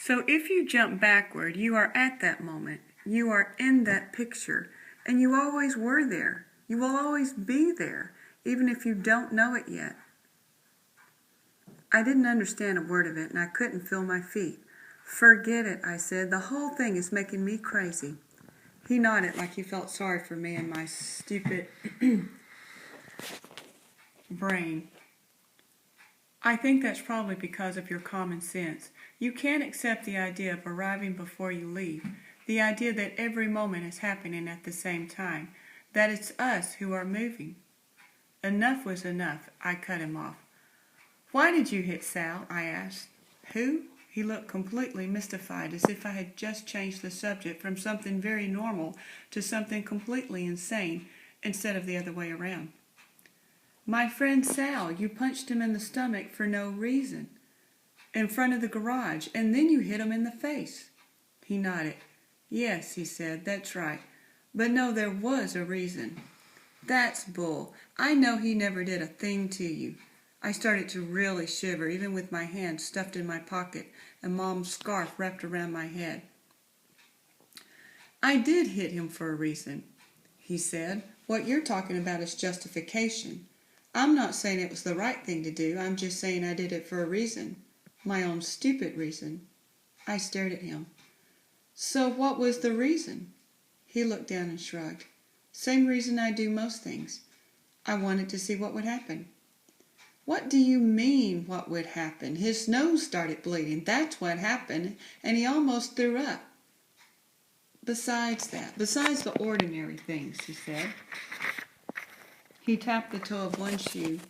So if you jump backward, you are at that moment. You are in that picture. And you always were there. You will always be there, even if you don't know it yet. I didn't understand a word of it, and I couldn't feel my feet. Forget it, I said. The whole thing is making me crazy. He nodded like he felt sorry for me and my stupid brain. I think that's probably because of your common sense. You can't accept the idea of arriving before you leave, the idea that every moment is happening at the same time, that it's us who are moving. Enough was enough. I cut him off. Why did you hit Sal? I asked. Who? He looked completely mystified, as if I had just changed the subject from something very normal to something completely insane, instead of the other way around. My friend Sal, you punched him in the stomach for no reason, in front of the garage, and then you hit him in the face. He nodded. Yes, he said, that's right. But no, there was a reason. That's bull. I know he never did a thing to you. I started to really shiver, even with my hand stuffed in my pocket and Mom's scarf wrapped around my head. I did hit him for a reason, he said. What you're talking about is justification. I'm not saying it was the right thing to do. I'm just saying I did it for a reason. My own stupid reason. I stared at him. So what was the reason? He looked down and shrugged. Same reason I do most things. I wanted to see what would happen. What do you mean, what would happen? His nose started bleeding. That's what happened, and he almost threw up. Besides the ordinary things, he said. He tapped the toe of one shoe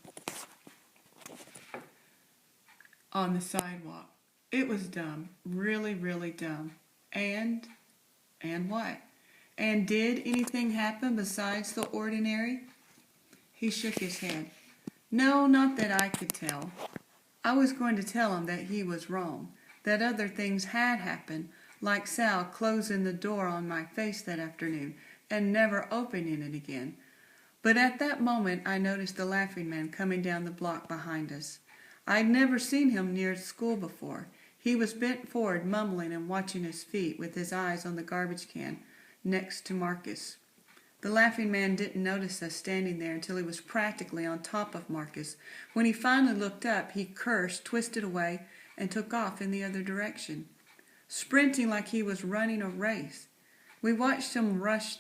on the sidewalk. It was dumb, really, really dumb. And what? And did anything happen besides the ordinary? He shook his head. No, not that I could tell. I was going to tell him that he was wrong, that other things had happened, like Sal closing the door on my face that afternoon and never opening it again. But at that moment I noticed the laughing man coming down the block behind us. I'd never seen him near school before. He was bent forward, mumbling and watching his feet with his eyes on the garbage can next to Marcus. The laughing man didn't notice us standing there until he was practically on top of Marcus. When he finally looked up, he cursed, twisted away, and took off in the other direction, sprinting like he was running a race. We watched him rush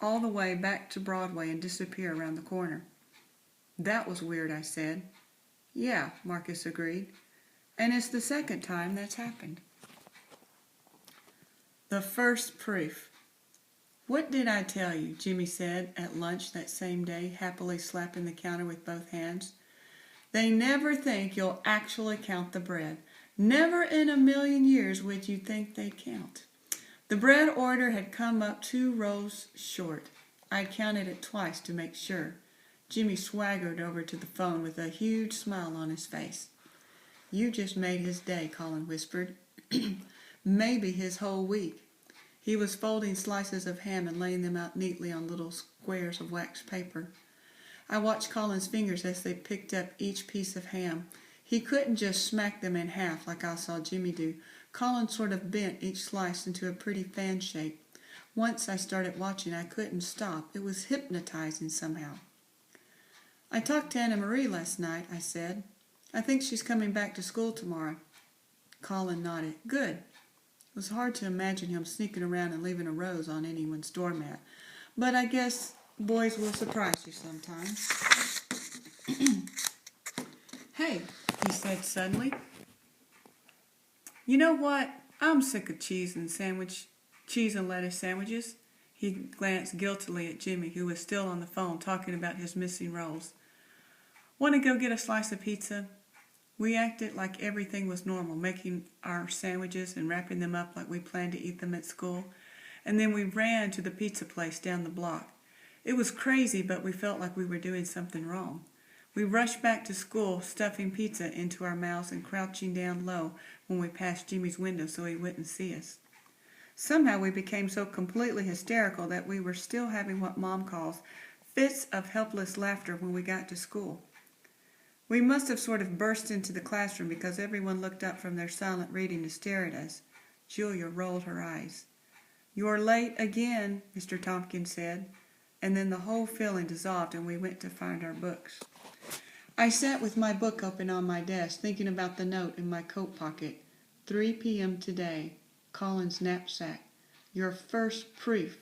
all the way back to Broadway and disappear around the corner. That was weird, I said. Yeah, Marcus agreed. And it's the second time that's happened. The first proof. What did I tell you? Jimmy said at lunch that same day, happily slapping the counter with both hands. They never think you'll actually count the bread. Never in a million years would you think they'd count. The bread order had come up 2 rows short. I'd counted it twice to make sure. Jimmy swaggered over to the phone with a huge smile on his face. You just made his day, Colin whispered. Maybe his whole week. He was folding slices of ham and laying them out neatly on little squares of waxed paper. I watched Colin's fingers as they picked up each piece of ham. He couldn't just smack them in half like I saw Jimmy do. Colin sort of bent each slice into a pretty fan shape. Once I started watching, I couldn't stop. It was hypnotizing somehow. I talked to Anna Marie last night, I said. I think she's coming back to school tomorrow. Colin nodded. Good. It was hard to imagine him sneaking around and leaving a rose on anyone's doormat. But I guess boys will surprise you sometimes. Hey, he said suddenly. You know what? I'm sick of cheese and lettuce sandwiches. He glanced guiltily at Jimmy, who was still on the phone talking about his missing rolls. Want to go get a slice of pizza? We acted like everything was normal, making our sandwiches and wrapping them up like we planned to eat them at school. And then we ran to the pizza place down the block. It was crazy, but we felt like we were doing something wrong. We rushed back to school, stuffing pizza into our mouths and crouching down low when we passed Jimmy's window so he wouldn't see us. Somehow we became so completely hysterical that we were still having what Mom calls fits of helpless laughter when we got to school. We must have sort of burst into the classroom because everyone looked up from their silent reading to stare at us. Julia rolled her eyes. "You're late again," Mr. Tompkins said, and then the whole feeling dissolved and we went to find our books. I sat with my book open on my desk, thinking about the note in my coat pocket. 3 p.m. today, Colin's knapsack. Your first proof.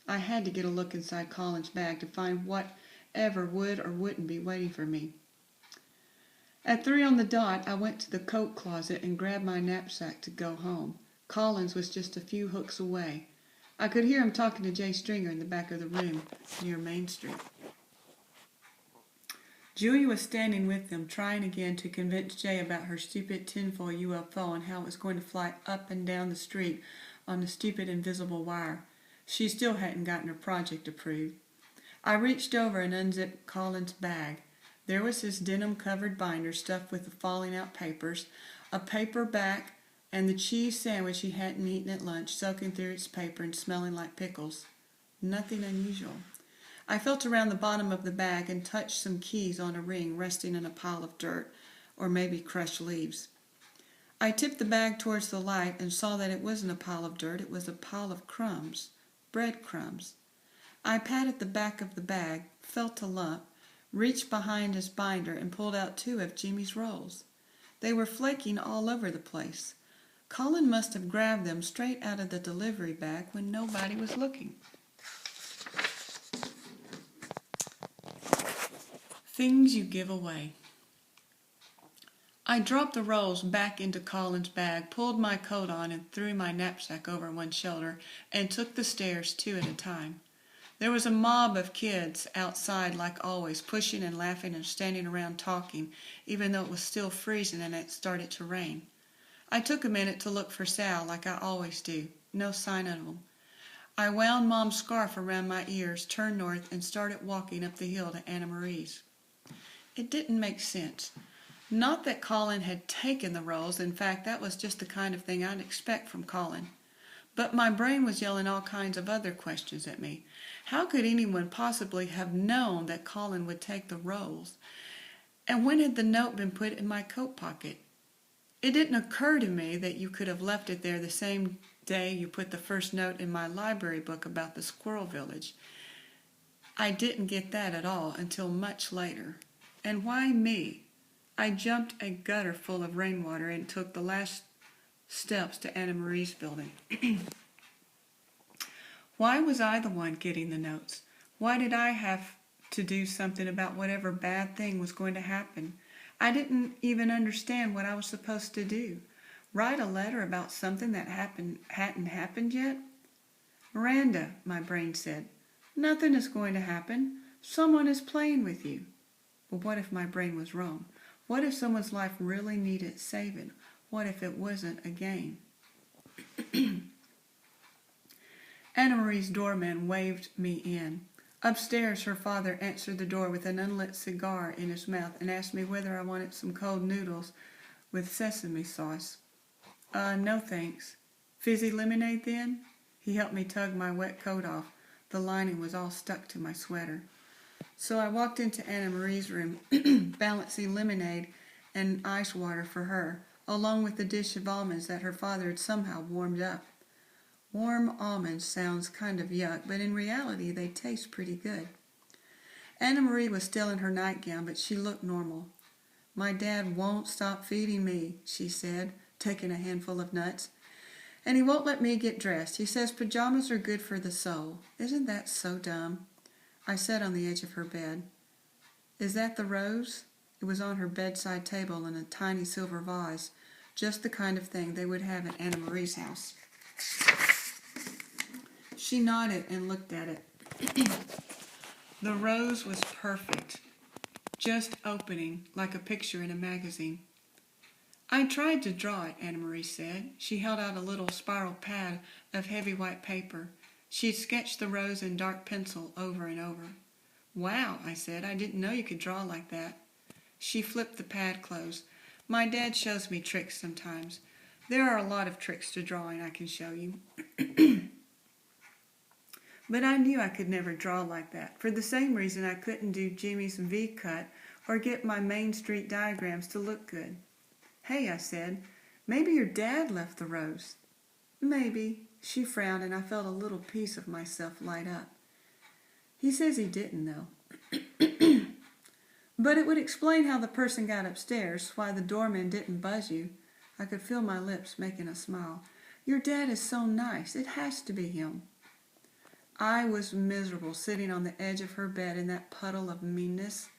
I had to get a look inside Colin's bag to find whatever would or wouldn't be waiting for me. At 3 on the dot, I went to the coat closet and grabbed my knapsack to go home. Colin's was just a few hooks away. I could hear him talking to Jay Stringer in the back of the room near Main Street. Julia was standing with them, trying again to convince Jay about her stupid tinfoil UFO and how it was going to fly up and down the street on the stupid invisible wire. She still hadn't gotten her project approved. I reached over and unzipped Colin's bag. There was his denim-covered binder stuffed with the falling-out papers, a paperback, and the cheese sandwich he hadn't eaten at lunch, soaking through its paper and smelling like pickles. Nothing unusual. I felt around the bottom of the bag and touched some keys on a ring resting in a pile of dirt, or maybe crushed leaves. I tipped the bag towards the light and saw that it wasn't a pile of dirt, it was a pile of crumbs, breadcrumbs. I patted the back of the bag, felt a lump, reached behind his binder and pulled out 2 of Jimmy's rolls. They were flaking all over the place. Colin must have grabbed them straight out of the delivery bag when nobody was looking. Things you give away. I dropped the rolls back into Colin's bag, pulled my coat on and threw my knapsack over one shoulder, and took the stairs 2 at a time. There was a mob of kids outside like always, pushing and laughing and standing around talking, even though it was still freezing and it started to rain. I took a minute to look for Sal like I always do. No sign of him. I wound Mom's scarf around my ears, turned north, and started walking up the hill to Anna Marie's. It didn't make sense. Not that Colin had taken the rolls. In fact, that was just the kind of thing I'd expect from Colin. But my brain was yelling all kinds of other questions at me. How could anyone possibly have known that Colin would take the rolls? And when had the note been put in my coat pocket? It didn't occur to me that you could have left it there the same day you put the first note in my library book about the squirrel village. I didn't get that at all until much later. And why me? I jumped a gutter full of rainwater and took the last steps to Anna Marie's building. Why was I the one getting the notes? Why did I have to do something about whatever bad thing was going to happen? I didn't even understand what I was supposed to do. Write a letter about something that hadn't happened yet? Miranda, my brain said, nothing is going to happen. Someone is playing with you. But what if my brain was wrong? What if someone's life really needed saving? What if it wasn't a game? Anna Marie's doorman waved me in. Upstairs, her father answered the door with an unlit cigar in his mouth and asked me whether I wanted some cold noodles with sesame sauce. No thanks. Fizzy lemonade then? He helped me tug my wet coat off. The lining was all stuck to my sweater. So I walked into Anna Marie's room, balancing lemonade and ice water for her, along with the dish of almonds that her father had somehow warmed up. Warm almonds sounds kind of yuck, but in reality they taste pretty good. Anna Marie was still in her nightgown, but she looked normal. My dad won't stop feeding me, she said, taking a handful of nuts. And he won't let me get dressed. He says pajamas are good for the soul. Isn't that so dumb? I sat on the edge of her bed. Is that the rose? It was on her bedside table in a tiny silver vase, just the kind of thing they would have at Anna Marie's house. She nodded and looked at it. The rose was perfect, just opening like a picture in a magazine. I tried to draw it, Anna Marie said. She held out a little spiral pad of heavy white paper. She'd sketched the rose in dark pencil over and over. Wow, I said, I didn't know you could draw like that. She flipped the pad closed. My dad shows me tricks sometimes. There are a lot of tricks to drawing I can show you. But I knew I could never draw like that, for the same reason I couldn't do Jimmy's V-cut or get my Main Street diagrams to look good. Hey, I said, maybe your dad left the rose. Maybe. She frowned, and I felt a little piece of myself light up. He says he didn't, though. But it would explain how the person got upstairs, why the doorman didn't buzz you. I could feel my lips making a smile. Your dad is so nice. It has to be him. I was miserable sitting on the edge of her bed in that puddle of meanness.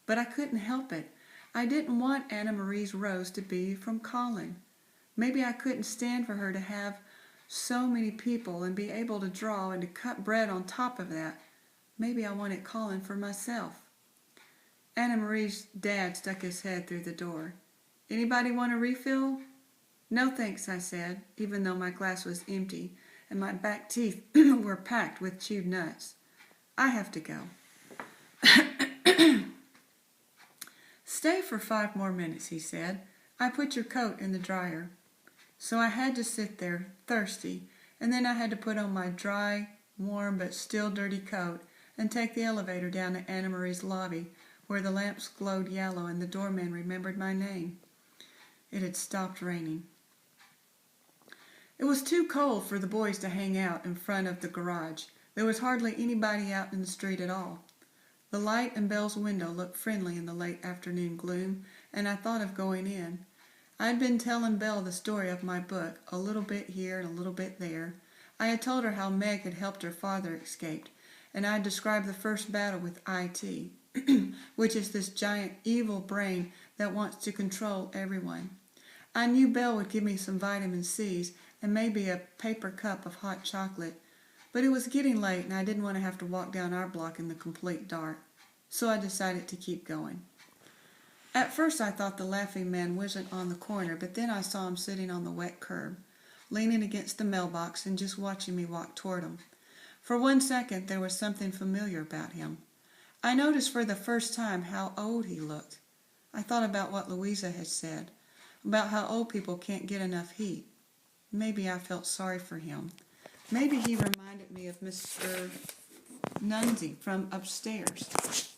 But I couldn't help it. I didn't want Anna Marie's rose to be from Colin. Maybe I couldn't stand for her to have so many people and be able to draw and to cut bread on top of that. Maybe I wanted Colin for myself. Anna Marie's dad stuck his head through the door. Anybody want a refill? No thanks, I said, even though my glass was empty and my back teeth were packed with chewed nuts. I have to go. Stay for 5 more minutes, he said. I put your coat in the dryer. So I had to sit there, thirsty, and then I had to put on my dry, warm, but still dirty coat and take the elevator down to Anna Marie's lobby, where the lamps glowed yellow and the doorman remembered my name. It had stopped raining. It was too cold for the boys to hang out in front of the garage. There was hardly anybody out in the street at all. The light in Belle's window looked friendly in the late afternoon gloom, and I thought of going in. I'd been telling Belle the story of my book, a little bit here and a little bit there. I had told her how Meg had helped her father escape, and I had described the first battle with IT, which is this giant evil brain that wants to control everyone. I knew Belle would give me some vitamin C's and maybe a paper cup of hot chocolate, but it was getting late and I didn't want to have to walk down our block in the complete dark, so I decided to keep going. At first I thought the laughing man wasn't on the corner, but then I saw him sitting on the wet curb, leaning against the mailbox and just watching me walk toward him. For 1 second there was something familiar about him. I noticed for the first time how old he looked. I thought about what Louisa had said, about how old people can't get enough heat. Maybe I felt sorry for him. Maybe he reminded me of Mr. Nunzi from upstairs.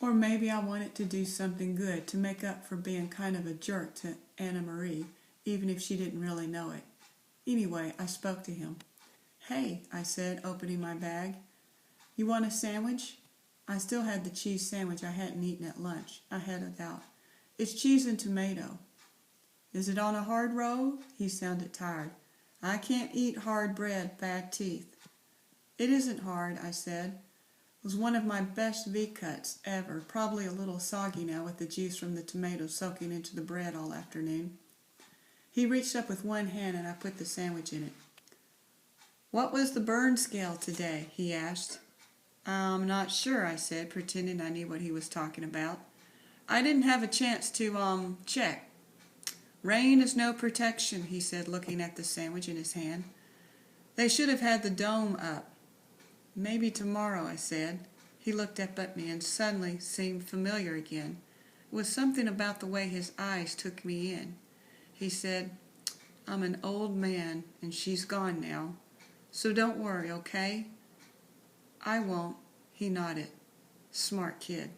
Or maybe I wanted to do something good to make up for being kind of a jerk to Anna Marie, even if she didn't really know it. Anyway, I spoke to him. Hey, I said, opening my bag. You want a sandwich? I still had the cheese sandwich I hadn't eaten at lunch. I had it out. It's cheese and tomato. Is it on a hard roll? He sounded tired. I can't eat hard bread, bad teeth. It isn't hard, I said. It was one of my best V-cuts ever, probably a little soggy now with the juice from the tomato soaking into the bread all afternoon. He reached up with one hand and I put the sandwich in it. What was the burn scale today? He asked. I'm not sure, I said, pretending I knew what he was talking about. I didn't have a chance to, check. Rain is no protection, he said, looking at the sandwich in his hand. They should have had the dome up. Maybe tomorrow, I said. He looked up at me and suddenly seemed familiar again. It was something about the way his eyes took me in. He said, I'm an old man and she's gone now. So don't worry, okay? I won't, he nodded. Smart kid.